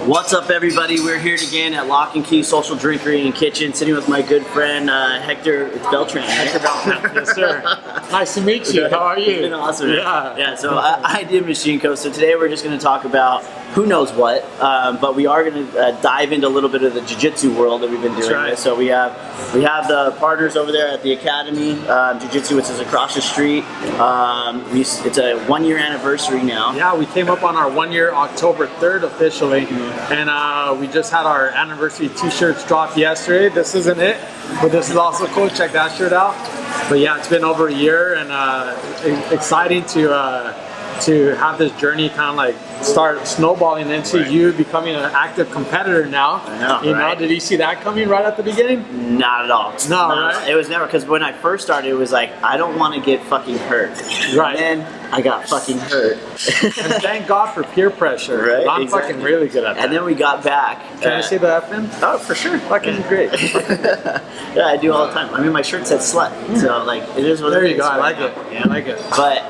What's up, everybody? We're here again at Lock and Key Social Drinkery and Kitchen, sitting with my good friend Hector Beltran. Hector Beltran, yes sir. Nice to meet you. How are you? It's been awesome. Yeah. So I did Machine Co. So today we're just going to talk about who knows what, but we are going to dive into a little bit of the Jiu-Jitsu world that we've been doing. Right. So we have the partners over there at the Academy Jiu-Jitsu, which is across the street. It's a 1 year anniversary now. Yeah, we came up on our 1 year, October 3rd officially, and we just had our anniversary t-shirts drop yesterday. This isn't it, but this is also cool. Check that shirt out. But yeah, it's been over a year, and exciting to have this journey kind of like start snowballing into you becoming an active competitor now. I know, Did you see that coming right at the beginning? Not at all. No, right? It was never, because when I first started, it was like, I don't want to get fucking hurt. Right. And then I got fucking hurt. And thank God for peer pressure. Right, I'm exactly. fucking really good at that. And then we got back. Can I say the F-in? Oh, for sure. Fucking great. Yeah, I do all the time. I mean, my shirt said slut, so like, it is what it is. There you go. I like now. it. Yeah. I like it. But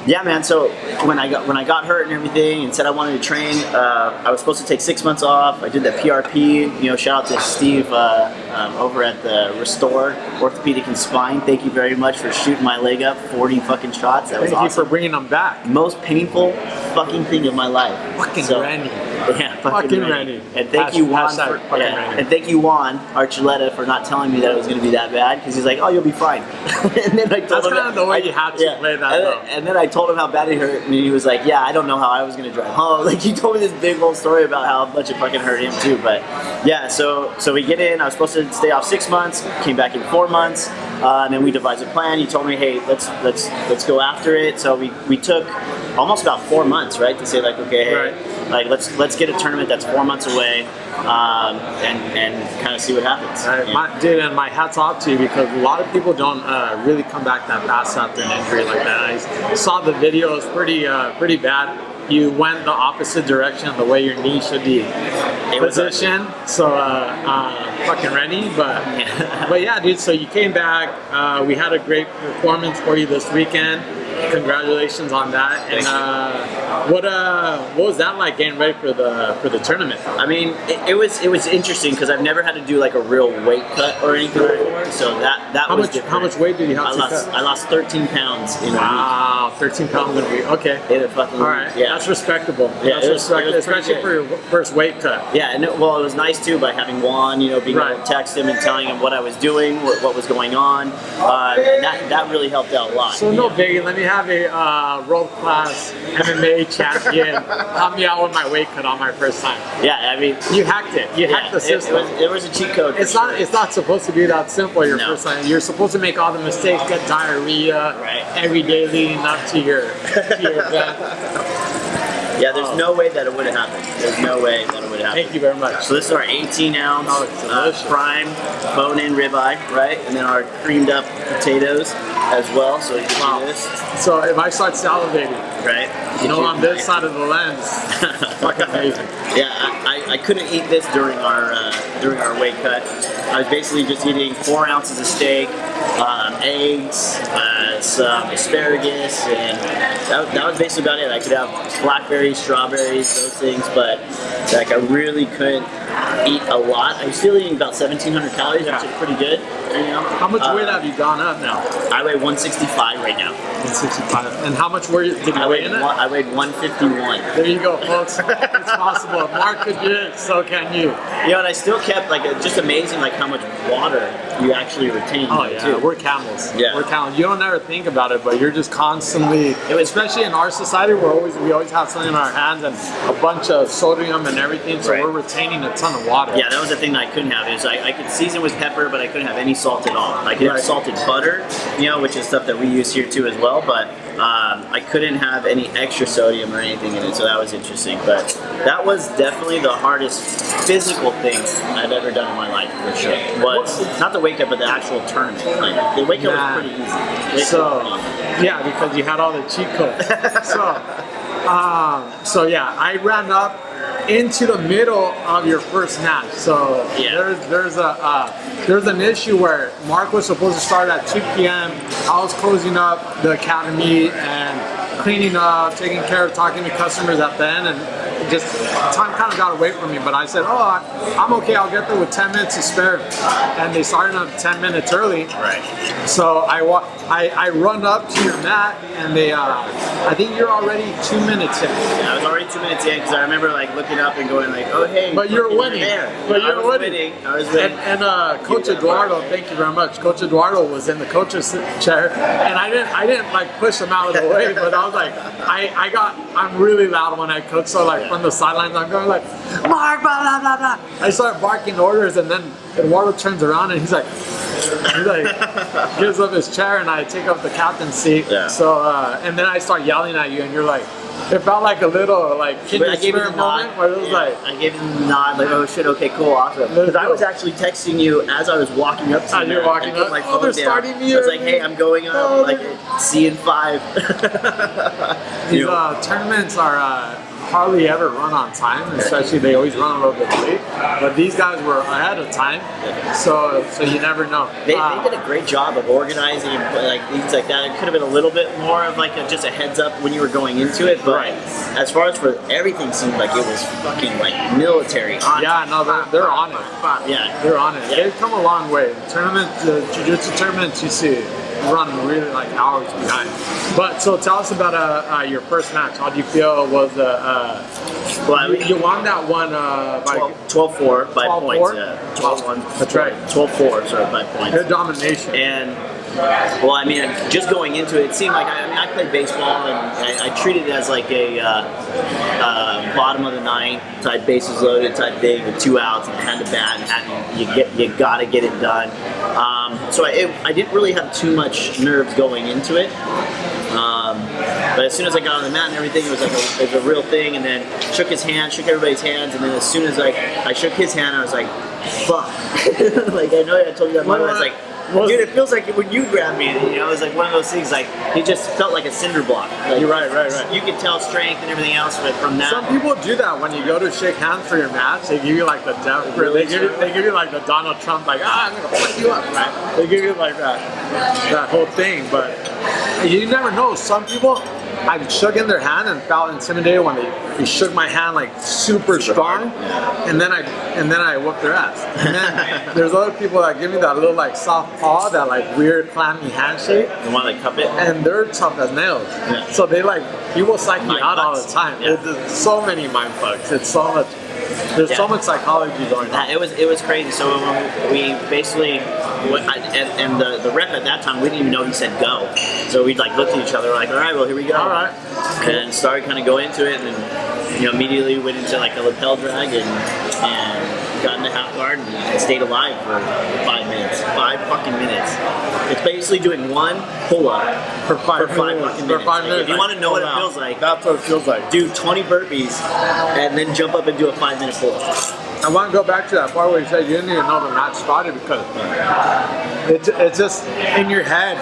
yeah, man. So when I got hurt and everything, and said I wanted to train, I was supposed to take 6 months off. I did the PRP. You know, shout out to Steve over at the Restore Orthopedic and Spine. Thank you very much for shooting my leg up 40 fucking shots. That was awesome. Thank you for bringing them back. Most painful fucking thing of my life. Fucking Randy. Yeah, fucking Randy. And thank you, Juan. And thank you, Juan Archuleta, for not telling me that it was going to be that bad, because he's like, "Oh, you'll be fine." And then I told That's him kind of the way you have to play that. And then I told him how bad it hurt, and he was like, "Yeah, I don't know how I was going to drive home." Like, he told me this big whole story about how much it fucking hurt him too. But yeah, so we get in. I was supposed to stay off 6 months. Came back in 4 months. And then we devised a plan. He told me, "Hey, let's go after it." So we took almost about 4 months, right, to say like, okay, hey, like let's get a tournament that's 4 months away, and kind of see what happens. Dude, and my hat's off to you, because a lot of people don't really come back that fast after an injury like that. I saw the video; it was pretty bad. You went the opposite direction of the way your knee should be positioned. So fucking Rennie, but yeah, dude. So you came back. We had a great performance for you this weekend. Congratulations on that. And what was that like, getting ready for the tournament? I mean, it was interesting, because I've never had to do like a real weight cut or anything before. So that was different. How much weight did you have to cut? I lost 13 pounds in a week. Wow, 13 pounds in a week. Okay. In a fucking all right. Yeah. That's respectable. Yeah, that's respectable, especially for your first weight cut. Yeah, and it was nice too, by having Juan, being able to text him and telling him what I was doing, what was going on, and that really helped out a lot. So no biggie. Let me have a world-class MMA champion help me out with my weight cut on my first time. Yeah, I mean, you hacked it. You hacked the system. It was a cheat code. It's not supposed to be that simple your first time. You're supposed to make all the mistakes, get diarrhea every day leading up to your event. Yeah, there's no way that it would have happened. There's no way that it would have happened. Thank you very much. So this is our 18-ounce prime bone-in ribeye, right? And then our creamed up potatoes as well. So you can do this. So if I start salivating, right? On this side of the lens, fucking amazing. Yeah, I couldn't eat this during our weight cut. I was basically just eating 4 ounces of steak, eggs, some asparagus, and that was basically about it. I could have blackberries, strawberries, those things, but like I really couldn't eat a lot. I was still eating about 1,700 calories, which is pretty good. How much weight have you gone up now? I weigh 165 right now. 165. And how much did you weigh in it? I weighed 151. There you go, folks. It's possible. If Marc could do it, so can you. And I still kept just amazing how much water you actually retain. Oh yeah, too. We're camels. Yeah, we're camels. You don't ever think about it, but you're just constantly. Especially in our society, we always have something in our hands and a bunch of sodium and everything, so we're retaining a ton of water. Yeah, that was the thing that I couldn't have. Is I could season with pepper, but I couldn't have any salt at all. I could have salted butter, which is stuff that we use here too as well, but I couldn't have any extra sodium or anything in it, so that was interesting. But that was definitely the hardest physical thing I've ever done in my life, for sure. Was not the wake up, but the actual tournament. The wake up was pretty easy. Yeah, because you had all the cheat codes. So yeah, I ran up into the middle of your first match. So there's an issue where Marc was supposed to start at 2 p.m. I was closing up the academy and cleaning up, taking care of talking to customers at the end, and just time kind of got away from me. But I said, I'm okay. I'll get there with 10 minutes to spare. And they started up 10 minutes early. Right. So I run up to your mat, and they, I think you're already 2 minutes in. Yeah, I was already 2 minutes in because I remember like looking up and going like, oh hey, but you're winning. There. But I was winning. And Coach Eduardo, thank you very much. Coach Eduardo was in the coach's chair, and I didn't like push him out of the way, but I was like, I'm really loud when I coach, so like from the sidelines I'm going like, Marc, blah blah blah blah. I start barking orders, and then Eduardo turns around and he's like gives up his chair, and I take up the captain's seat. Yeah. So and then I start yelling at you, and you're like, it felt like a little like kindred spirit moment where it was like, I gave him the nod, like, oh shit, okay, cool, awesome. Because I was actually texting you as I was walking up to you. You're walking up. My They're starting me. I was like, hey, I'm going up, like C in 5. These tournaments are hardly ever run on time, especially they always run a little bit late. But these guys were ahead of time, so you never know. They did a great job of organizing and like things like that. It could have been a little bit more of like just a heads up when you were going into it, but as far as for everything seemed like it was fucking like military. Yeah, no, they're on it. Yeah, they're on it. Yeah. They've come a long way. The Jiu-Jitsu tournaments you see run really like hours behind. But so tell us about your first match. How do you feel? Was you won that one by 12-4 by 12-4? points. Yeah, 12-1. That's right. 12-4, sorry, by points. Good domination. And well, I mean, just going into it seemed like I played baseball and I treated it as like a bottom of the ninth type bases loaded type thing with 2 outs and had to bat and you got to get it done. So I didn't really have too much nerves going into it. But as soon as I got on the mat and everything, it was like it was a real thing. And then shook his hand, shook everybody's hands, and then as soon as I shook his hand, I was like, "Fuck!" Like I know I told you that. I was like, dude, it feels like when you grabbed me, you know, it was like one of those things. Like he just felt like a cinder block. Like, you're right. You could tell strength and everything else, but from that, some people do that when you go to shake hands for your match. They give you like the death. They give you like the Donald Trump, like I'm gonna fuck you up, right? They give you like that whole thing, but you never know. Some people, I've shook in their hand and felt intimidated when they shook my hand like super strong, and then I whooped their ass. And then there's other people that give me that little like soft paw, that like weird clammy handshake. you want to like cup it, and they're tough as nails. Yeah. So they like people psych me out all the time. Yeah. There's so many mind fucks. It's so much. There's so much psychology going on. It was crazy. So we basically, and the ref at that time, we didn't even know he said go. So we like looked at each other, like, all right, well here we go. All right. And started kind of going into it, and then immediately went into like a lapel drag and got into half guard and stayed alive for 5 minutes. 5 fucking minutes. It's basically doing one pull up For 5 fucking minutes. For 5 minutes. If you want to know what it feels like, that's what it feels like. do 20 burpees and then jump up and do a 5-minute pull up. I want to go back to that part where you said you didn't even know the match started, because it's just in your head.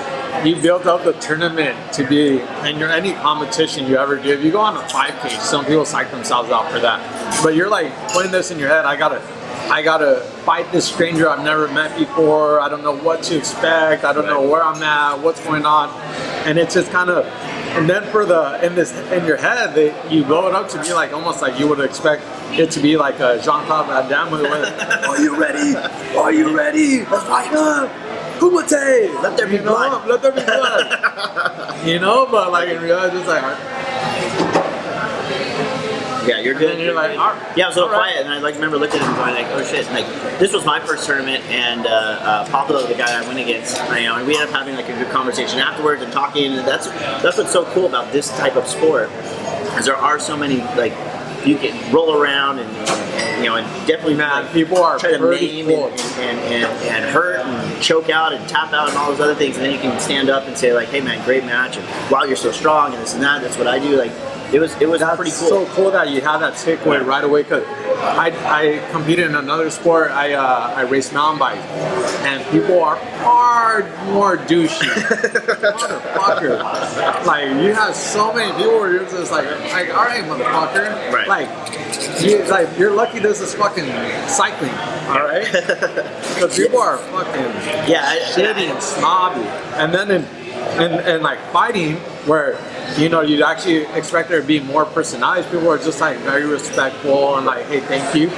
You built up the tournament to be in any competition you ever do. If you go on a 5K, some people psych themselves out for that. But you're like putting this in your head. I gotta fight this stranger I've never met before. I don't know what to expect. I don't know where I'm at, what's going on, and it's just kind of. And then in your head, you blow it up to be like almost like you would expect it to be like a Jean-Claude Van Damme movie. Are you ready? Are you ready? Let's fight up. Kumite! Let there be blood. Let there be blood. But like in reality, it's like. Yeah, you're good. And you're like, all right. Yeah, I was a little quiet, and I remember looking at him going like, oh shit. Like, this was my first tournament, and Pablo, the guy I went against, and we ended up having like a good conversation afterwards and talking, and that's what's so cool about this type of sport, is there are so many, like, you can roll around and definitely people are try to maim and hurt and choke out and tap out and all those other things, and then you can stand up and say like, hey man, great match, and wow, you're so strong and this and that. That's what I do. Like, it was pretty cool. So cool that you had that takeaway right away, because I competed in another sport. I raced mountain bikes, and people are far more douchey. Motherfucker. Like, you have so many people where you're just like all right, motherfucker. Right. Like you're lucky this is fucking cycling. All right. Because people are fucking shitty and snobby, and then and like fighting, where you know you'd actually expect there to be more personalities. People are just like very respectful and like, hey, thank you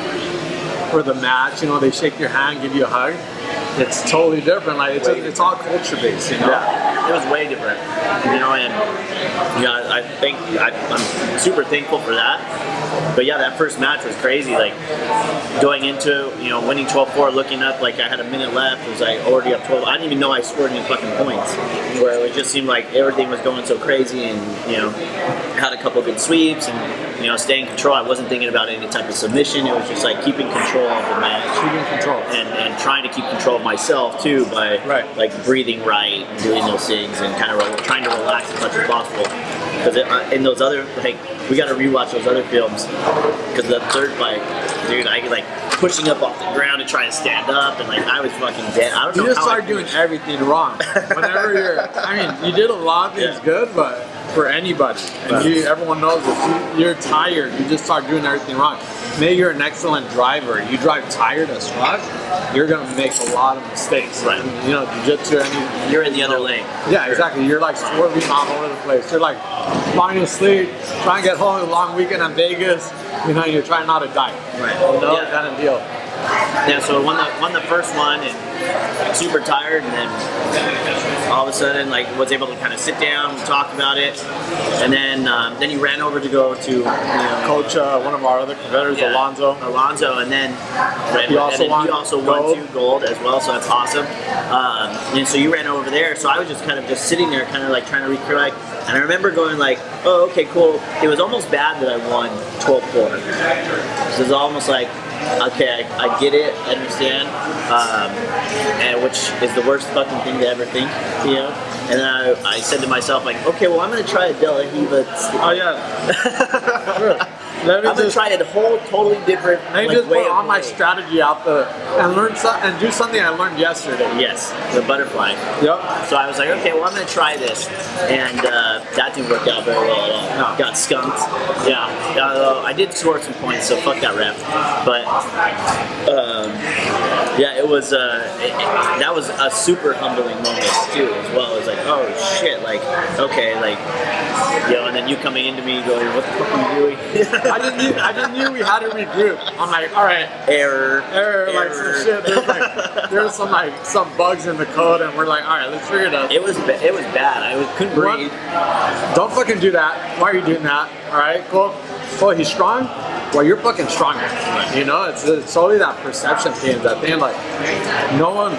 for the match. You know, they shake your hand, give you a hug. It's totally different. Like it's all culture based. You know. Yeah, it was way different. You know, and I think I'm super thankful for that. But yeah, that first match was crazy. Like going into, you know, winning 12-4, looking up like I had a minute left. It was like already up 12. I didn't even know I scored any fucking points. Where it just seemed like everything was going so crazy, and you know, had a couple good sweeps and you know, staying in control. I wasn't thinking about any type of submission. It was just like keeping control of the match, keeping control, and trying to keep control of myself too by like breathing right and doing those things and kind of trying to relax as much as possible. Because in those other, like, we got to rewatch those other films. Because the third fight, dude, I like pushing up off the ground to try and stand up, and like I was fucking dead. I don't know. You just started doing everything wrong. Whenever I mean, you did a lot of things good, but for anybody, and everyone knows this. You're tired. You just start doing everything wrong. Maybe you're an excellent driver. You drive tired as fuck. You're gonna make a lot of mistakes. Right. You know, jiu-jitsu. You're in the other lane. Yeah, exactly. You're like swerving all over the place. You're like falling asleep, trying to get home with a long weekend in Vegas. You know, you're trying not to die. Right. You know, kind of deal. Yeah, so I won the first one and super tired, and then all of a sudden like was able to kind of sit down, we talked about it, and then he ran over to go to coach one of our other competitors, Alonzo, and then he also won 2 gold as well, so that's awesome. And so you ran over there, so I was just sitting there, kind of like trying to recollect. And I remember going like, oh, okay, cool. It was almost bad that I won 12-4. So it was almost like, okay, I get it, I understand, and which is the worst fucking thing to ever think, you know. And then I said to myself like, okay, well I'm gonna try a De La Riva. Oh yeah. Sure. I'm gonna try a whole totally different. I just put on my strategy out there and and do something I learned yesterday. Yes, the butterfly. Yep. So I was like, okay, well I'm gonna try this, and that didn't work out very well at all. No. Got skunked. Yeah. I did score some points, so fuck that ref. But yeah, it was that was a super humbling moment too, as well. It was like, oh shit, like okay, like you know, and then you coming into me going, what the fuck are you doing? I just knew we had to regroup. I'm like, all right, error, like some shit. There's some bugs in the code, and we're like, all right, let's figure it out. It was bad. I couldn't breathe. Don't fucking do that. Why are you doing that? All right, cool. Oh, he's strong. Well, you're fucking stronger. You know, it's only that perception thing. That thing, like, no one.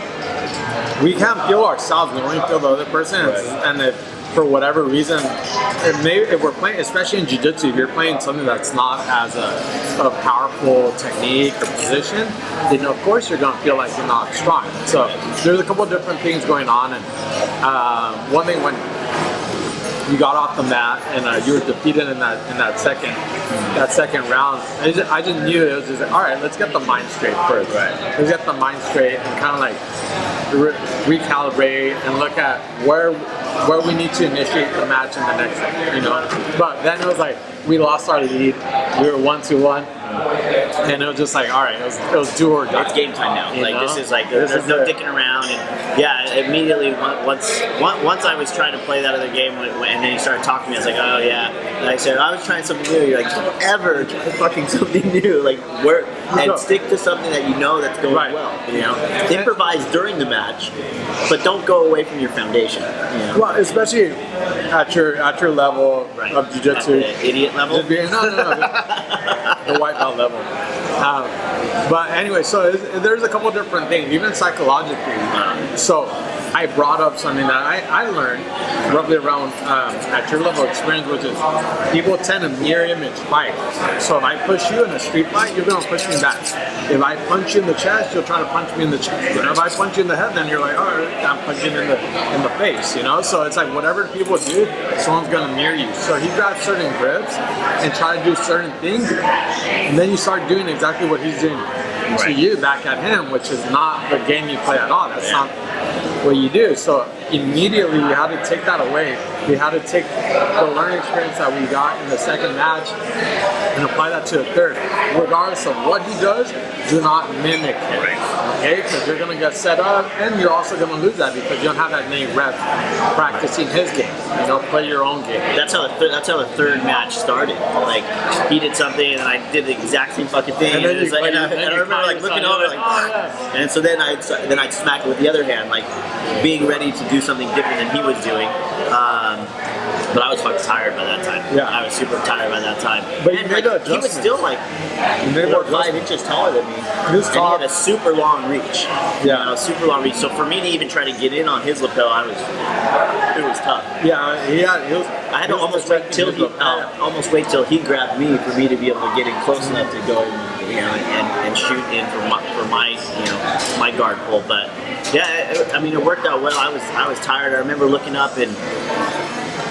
We can't feel ourselves. We only feel the other person, and if for whatever reason, if we're playing, especially in jiu-jitsu, if you're playing something that's not as a powerful technique or position, then of course you're gonna feel like you're not strong. So there's a couple of different things going on, and one thing when you got off the mat and you were defeated in that second round, I just knew it was just like, all right, let's get the mind straight first. Right. Let's get the mind straight and kind of like recalibrate and look at where we need to initiate the match in the next one, you know. But then it was like we lost our lead. We were 1-1, and it was just like, all right, it was do or die. It's game time now. Like this is like there's no dicking around. And yeah, immediately once I was trying to play that other game, and then you started talking to me, I was like, oh yeah. And I said I was trying something new. You're like, don't ever try fucking something new. Like work and stick to something that you know that's going well. You know, improvise during the match, but don't go away from your foundation. You know? Well, especially at your level of jiu-jitsu. Idiot level? The white belt level. But anyway, so there's a couple different things, even psychologically. So I brought up something that I learned roughly around at your level of experience, which is people tend to mirror image fight. So if I push you in a street fight, you're going to push me back. If I punch you in the chest, you'll try to punch me in the chest. And if I punch you in the head, then you're like, all right, I'm punching in the face, you know? So it's like whatever people do, someone's going to mirror you. So he grabs certain grips and try to do certain things, and then you start doing exactly what he's doing to you back at him, which is not the game you play at all. That's not what you do. So immediately we had to take that away. We had to take the learning experience that we got in the second match and apply that to the third. Regardless of what he does, do not mimic him. Okay? Because you're going to get set up, and you're also going to lose that because you don't have that many reps practicing his game. You know, play your own game. That's how the third match started. Like, he did something, and I did the exact same fucking thing. And I remember like looking over, like, oh, yeah. And so then I'd smack it with the other hand, like being ready to do something different than he was doing. But I was fucking tired by that time. Yeah. I was super tired by that time. But and like, he was still like 4 or 5 inches taller than me. He was tall. And he had a super long reach. Yeah. You know, super long reach. So for me to even try to get in on his lapel, it was tough. Yeah, I had to almost wait till he grabbed me for me to be able to get in close enough to go, you know, and shoot in for my you know, my guard pull. But yeah, I mean, it worked out well. I was tired. I remember looking up and,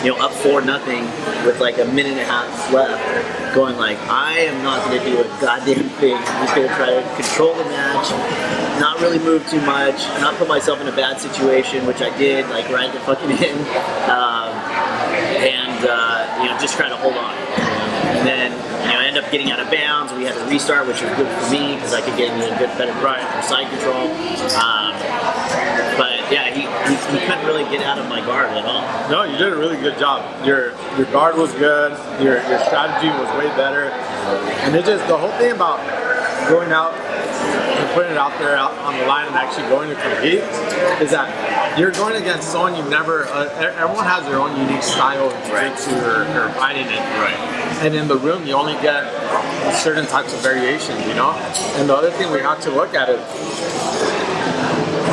you know, up 4-0 with like a minute and a half left, going like, I am not going to do a goddamn thing. I'm just going to try to control the match, not really move too much, not put myself in a bad situation, which I did, like right at the fucking end, and you know, just trying to hold on. And then, you know, end up getting out of bounds. We had to restart, which was good for me because I could get in a better side control. But yeah, he couldn't really get out of my guard at all. No, you did a really good job. Your guard was good. Your strategy was way better. And it just, the whole thing about going out and putting it out there on the line and actually going to compete is that you're going against someone you've never. Everyone has their own unique style of jiu-jitsu or fighting it. Right. And in the room, you only get certain types of variations, you know. And the other thing we have to look at is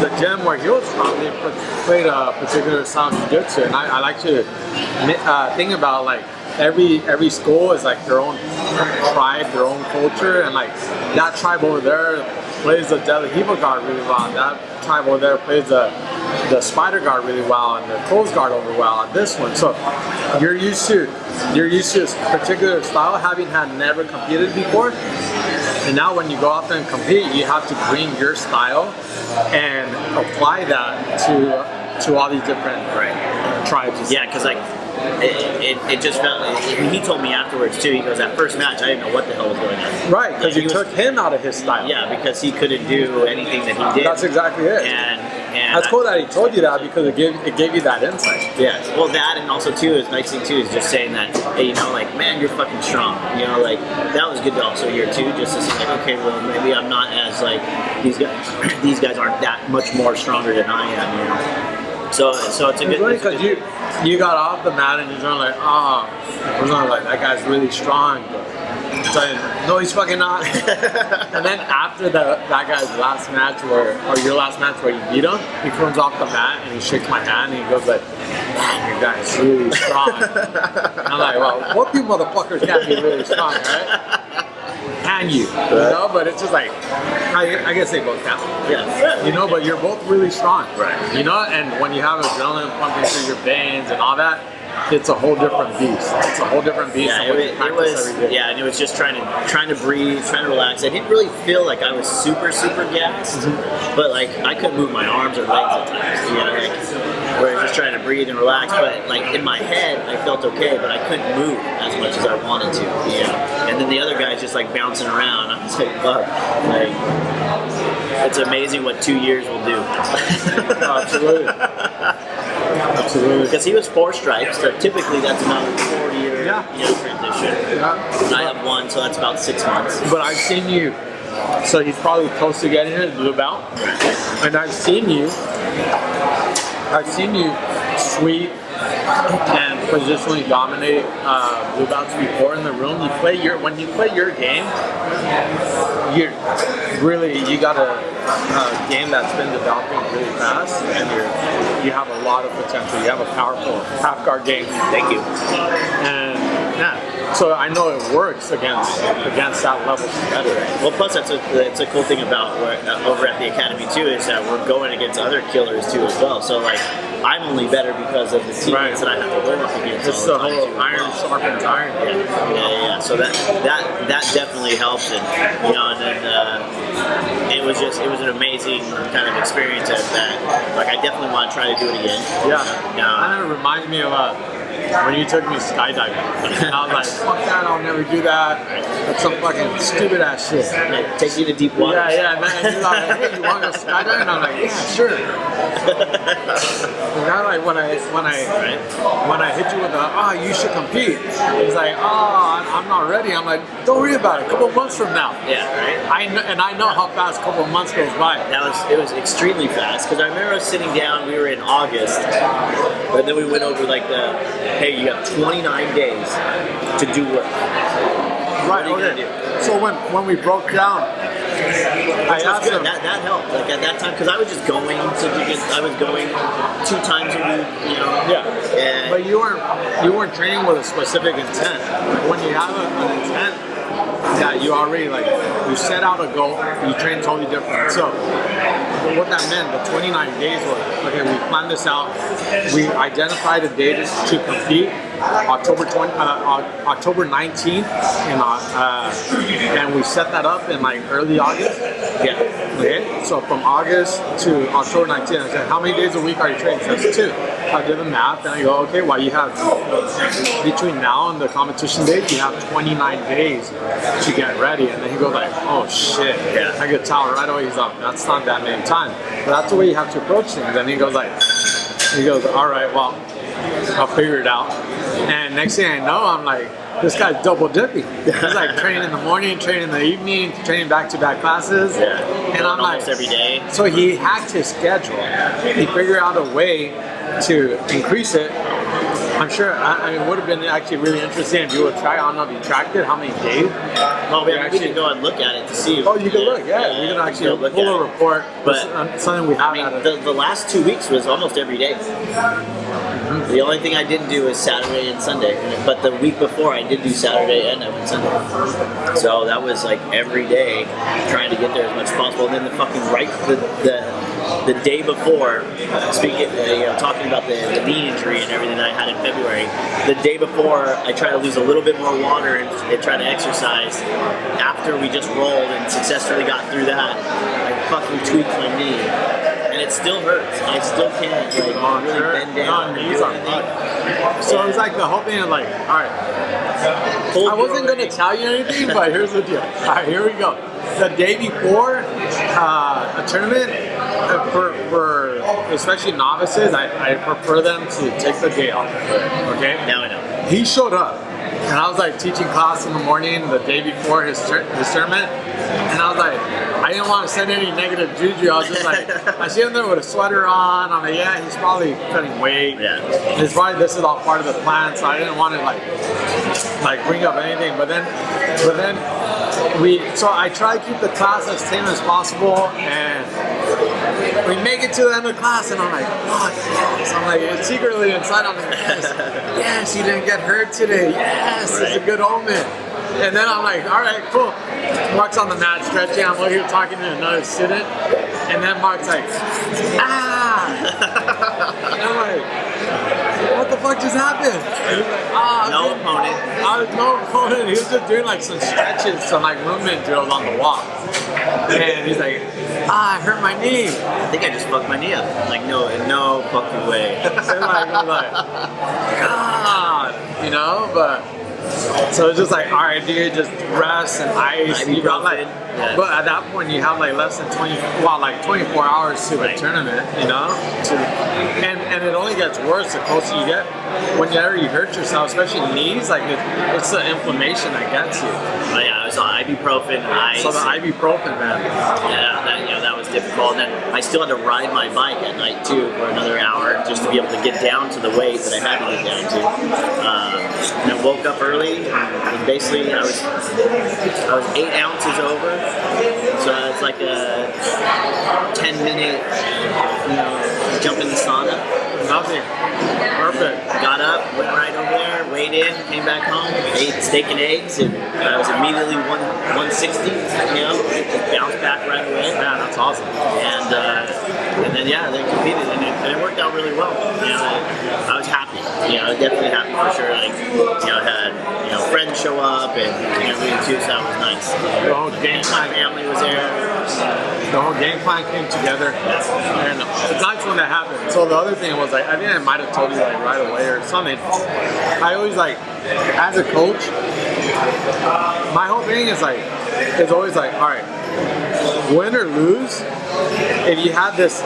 the gym where he was from, they played a particular style of jiu-jitsu, and I like to think about like every school is like their own tribe, their own culture, and like that tribe over there plays the De La Hiva guard really well, and that tribe over there plays the spider guard really well, and the closed guard over well, and this one. So you're used to this particular style, having had never competed before. And now when you go out there and compete, you have to bring your style and apply that to all these different tribes. Yeah, because like it just felt. He told me afterwards too. He goes, that first match, I didn't know what the hell was going on. Right, because you took him out of his style. Yeah, because he couldn't do anything that he did. That's exactly it. And that's cool that he told you that because it gave you that insight. Yeah. Well, that, and also too, his nice thing too is just saying that, hey, you know, like, man, you're fucking strong. You know, like, that was good to also hear too. Just to say, like, okay, well, maybe I'm not as like these guys. These guys aren't that much more stronger than I am. You know. So it's a good. Because you got off the mat and you're like, we're going like, that guy's really strong. But no, he's fucking not. And then after that guy's last match, or your last match where you beat him, he comes off the mat and he shakes my hand and he goes like, man, your guy's really strong. And I'm like, well, what you motherfuckers can't be really strong, right? Can you? You know, but it's just like, I guess they both count. Yeah. You know, but you're both really strong. Right. You know, and when you have adrenaline pumping through your veins and all that, it's a whole different beast. It's a whole different beast. Yeah, it was. Yeah, and it was just trying to breathe, trying to relax. I didn't really feel like I was super gassed, but like I couldn't move my arms or legs at times. You know, like where I was just trying to breathe and relax. But like in my head, I felt okay, but I couldn't move as much as I wanted to. You know, and then the other guy's just like bouncing around. I'm just like, fuck, like it's amazing what 2 years will do. Absolutely. Absolutely. Because he was 4 stripes, so typically that's about a 4-year transition. Yeah. I have 1, so that's about 6 months. But I've seen you, so he's probably close to getting his blue belt. And I've seen you sweep and positionally dominate blue belts before in the room. When you play your game, you got a game that's been developing really fast, and you have a lot of potential. You have a powerful half guard game. Thank you. And Yeah. So I know it works against that level competitor. Well, plus that's a cool thing about over at the academy too, is that we're going against other killers too as well. So like, I'm only better because of the teammates that I have to go up against. It's the whole iron sharpens iron. Yeah. So that definitely helps, and and then it was an amazing kind of experience that like I definitely want to try to do it again. Yeah. Kind of reminds me of when you took me skydiving. And I was like, fuck that, I'll never do that. That's some fucking stupid ass shit. It takes you to deep water. Yeah. And then he's like, hey, you want to go skydiving? And I'm like, yeah, sure. And now, like when I hit you with you should compete. He's like, I'm not ready. I'm like, don't worry about it. A couple months from now. Yeah, right. I know how fast a couple months goes by. It was extremely fast, because I remember us sitting down. We were in August, and then we went over like hey, you have 29 days to do work. Right. Okay. So when we broke down, I asked him. That helped. Like at that time, because I was just going I was going 2 times a week. Yeah. But you weren't training with a specific intent. When you have an intent that you already you set out a goal, you train totally different. So what that meant, the 29 days was, okay, we planned this out, we identified a date to compete, October 19th, and we set that up in like early August. Yeah. Okay. So from August to October 19th, I said, how many days a week are you training? He says 2. I did the math, and I go, okay, well, you have between now and the competition date, you have 29 days to get ready. And then he goes like, oh shit. Yeah. I could tell right away. He's like, that's not that many time. But that's the way you have to approach things. And he goes, all right, well, I'll figure it out. And next thing I know, I'm like, this guy's double dipping. He's like training in the morning, training in the evening, training back-to-back classes. Yeah. And I'm like, every day. So he hacked his schedule. He figured out a way to increase it. I'm sure, it would have been actually really interesting if you would try. I don't know if you tracked it, how many days. Well, we can go and look at it to see. Oh, you can look, yeah. We can actually pull a report. But something we have. The last 2 weeks was almost every day. The only thing I didn't do was Saturday and Sunday, but the week before I did do Saturday and Sunday. So that was like every day trying to get there as much as possible. And then the day before, talking about the knee injury and everything that I had in February, the day before I tried to lose a little bit more water and try to exercise. After we just rolled and successfully got through that, I fucking tweaked my knee. And it still hurts. I still can't really bend down. So it was like the whole thing of like, all right, I wasn't going to tell you anything, but here's the deal. All right, here we go. The day before a tournament, for especially novices, I prefer them to take the day off. Okay? Now I know. He showed up, and I was like teaching class in the morning the day before his tournament, and I was like, I didn't want to send any negative juju. I was just like, I see him there with a sweater on. I'm like, yeah, he's probably cutting weight. Yeah. It's probably, this is all part of the plan, so I didn't want to like bring up anything. But then so I try to keep the class as tame as possible, and we make it to the end of the class, and I'm like, oh, yes. I'm like, secretly inside, I'm like, yes, you didn't get hurt today. Yes, right. It's a good omen. And then I'm like, all right, cool. Marc's on the mat stretching. I'm over here talking to another student. And then Marc's like, And I'm like, what the fuck just happened? And he's like, no opponent. No opponent. He was just doing like some stretches, some like movement drills on the wall. And he's like, I hurt my knee. I think I just fucked my knee up. I'm like, no fucking way. And I'm like, God, but. So it's just like, all right, dude, just rest and ice. You got but at that point you have like less than 24 hours to the tournament, and it only gets worse the closer you get. Whenever you hurt yourself, especially knees, like it's the inflammation that gets you. Oh yeah, it was ibuprofen, ice. So the ibuprofen, man. Yeah, that was difficult. And then I still had to ride my bike at night too for another hour just to be able to get down to the weight that I had to get down to. And I woke up early, and basically I was 8 ounces over. So it's like a 10-minute, jump in the sauna. Nothing. Perfect. Got up, went right over there, weighed weighed in, came back home, ate steak and eggs, and I was immediately 160. You know, just bounced back right away. Man, that's awesome. And then yeah, they competed, and it worked out really well. You know, I was happy. You know, I was definitely happy for sure. Like, you know, I had friends show up and everything too, so that was nice. The whole game My plan, family was there. the whole game plan came together, and it's nice when that happened. So the other thing was like, I think I might have told you like right away or something. I always like, as a coach, my whole thing is like, it's always like, all right, win or lose, if you had this,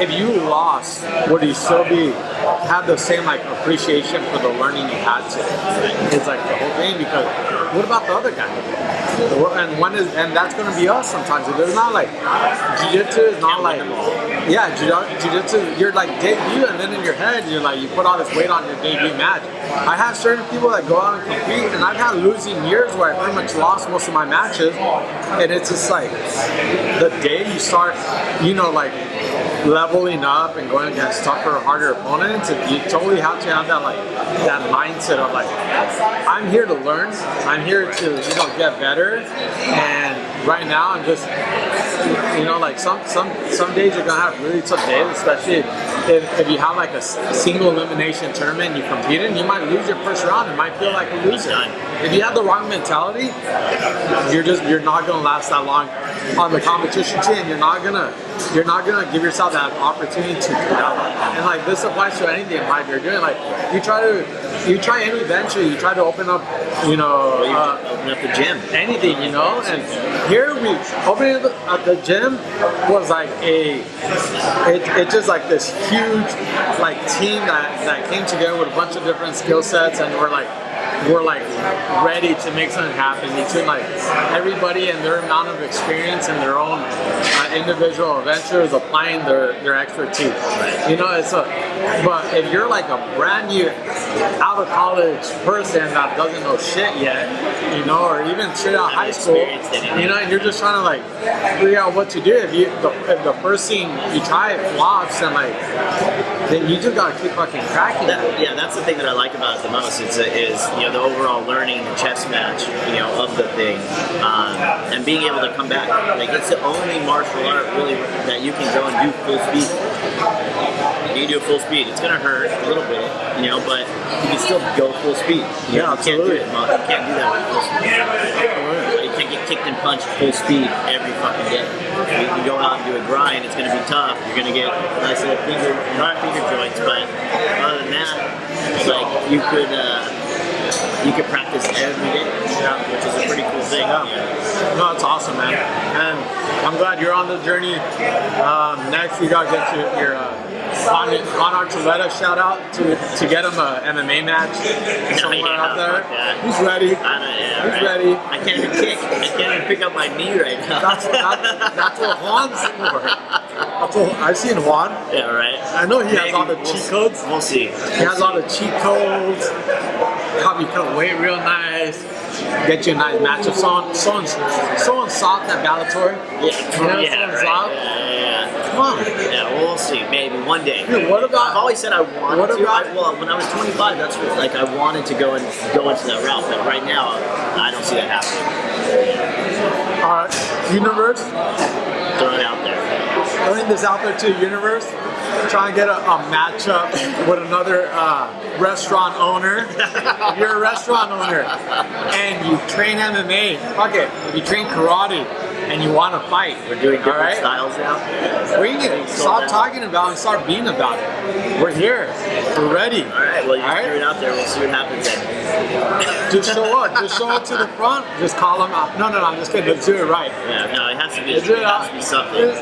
if you lost, would you still have the same like appreciation for the learning you had to? It's like the whole thing, because what about the other guy? And that's going to be us sometimes. There's not like, Jiu-Jitsu is not like, yeah, Jiu-Jitsu, you're like debut, and then in your head, you're like, you put all this weight on your debut match. I have certain people that go out and compete, and I've had losing years where I pretty much lost most of my matches, and it's just like, the day you start, like leveling up and going against tougher, harder opponents, and you totally have to have that like that mindset of like, I'm here to learn, I'm here to get better, and right now I'm just like some days you're gonna have really tough days, especially if you have like a single elimination tournament and you compete in, you might lose your first round, it might feel like a loser. If you have the wrong mentality, you're not gonna last that long on the competition team, and you're not gonna give yourself that opportunity to develop. And like this applies to anything in life you're doing. Like you try any venture, you try to open up, open up the gym, anything, and here opening up the gym was like it's just like this huge like team that came together with a bunch of different skill sets, and we're like ready to make something happen between like everybody and their amount of experience and their own individual adventures applying their expertise. But if you're like a brand new out of college person that doesn't know shit yet, or even straight out of high school, and you're just trying to like figure out what to do. If the first thing you try flops, and like then you just gotta keep fucking cracking. That's the thing that I like about it the most. Is the overall learning the chess match, of the thing, and being able to come back. Like it's the only martial art really that you can go and do full speed. You can do full speed. It's gonna hurt a little bit, but you can still go full speed. You can't do it. You can't do that with full speed. You can't get kicked and punched full speed every fucking day. You can go out and do a grind. It's gonna be tough. You're gonna get nice little finger joints, but other than that, like you could practice every day, which is a pretty cool thing. No, it's awesome, man. And I'm glad you're on the journey. Next, we gotta get your Juan Archuleta shout out to get him a MMA match somewhere out there. He's ready. He's ready. I can't even kick. I can't even pick up my knee right now. That's what Juan's for. I've seen Juan. Yeah, right. I know he has all the cheat codes. We'll see. He has all the cheat codes. Help you cut weight real nice. Get you a nice matchup. Someone soft at Bellator. Come on. Yeah, we'll see. Maybe one day. Dude, what about? I've always said I wanted to. When I was 25, that's what, like I wanted to go into that route. But right now, I don't see that happening. All right, universe. Throw it out there. Throwing this out there to the universe. Try and get a matchup with another restaurant owner. If you're a restaurant owner and you train MMA, fuck it. If you train karate and you want to fight, we're doing different styles now. Bring it. Stop talking about it and start being about it. We're here. We're ready. All right. Well, you just threw it out there. We'll see what happens then. Just show up. Just show up to the front. Just call them out. No, I'm just kidding. Let's do it right. Yeah. No, it has to be something.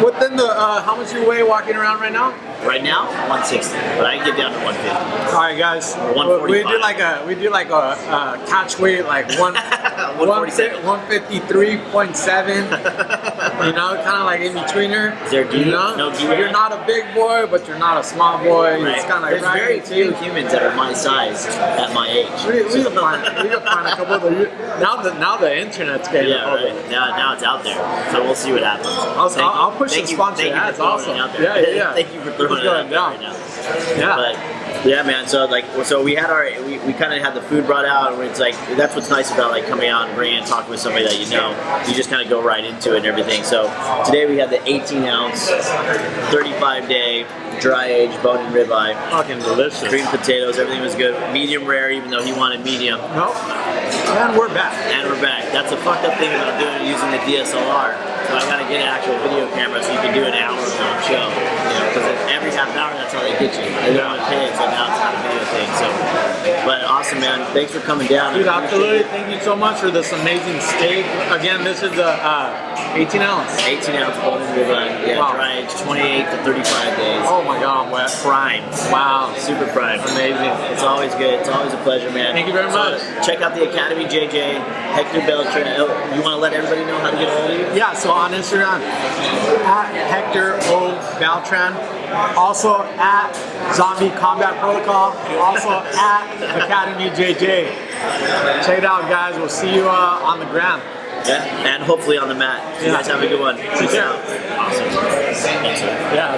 Within the how much you weigh walking around right now? Right now, 160, but I can get down to 150. All right, guys. We do like a catch weight, like 153.7. Kind of like in betweener. Is there gi? No gi? You're not a big boy, but you're not a small boy. Right. It's kind of like there's very few humans that are my size at my age. We can find a couple of the now the internet's getting right. Now it's out there, so we'll see what happens. I'll push some sponsor ads. Awesome. Yeah. Yeah. Thank you for throwing throwing it out there down. right now. Yeah. But yeah, man. So we had we kind of had the food brought out, and it's like that's what's nice about like coming out and bringing and talking with somebody that you know. You just kind of go right into it and everything. So today we had the 18-ounce, 35-day dry aged bone and ribeye. Fucking delicious. Green potatoes, everything was good. Medium rare, even though he wanted medium. Nope. And we're back. And we're back. That's a fucked up thing about doing using the DSLR. So I gotta get an actual video camera so you can do an hour-long show. You know, because every half hour that's how they get you. They don't want to pay it, so now it's not a video thing. So, but awesome, man. Thanks for coming down. Dude, absolutely. Thank you so much for this amazing steak. Again, this is a 18-ounce. 18-ounce bone and ribeye. Yeah, Wow. dry aged 28 to 35 days. Oh my God, I'm wet. Prime. Wow. Super prime. Amazing. It's always good. It's always a pleasure, man. Thank you very much. Check out the Academy, JJ, Hector Beltran. You want to let everybody know how to get a hold of you? Yeah, so on Instagram, at Hector O. Beltran. Also at Zombie Combat Protocol. Also at Academy JJ. Check it out, guys. We'll see you on the gram. Yeah, and hopefully on the mat. You guys have a good one. Peace care. out. Awesome. Thanks, sir. Yeah.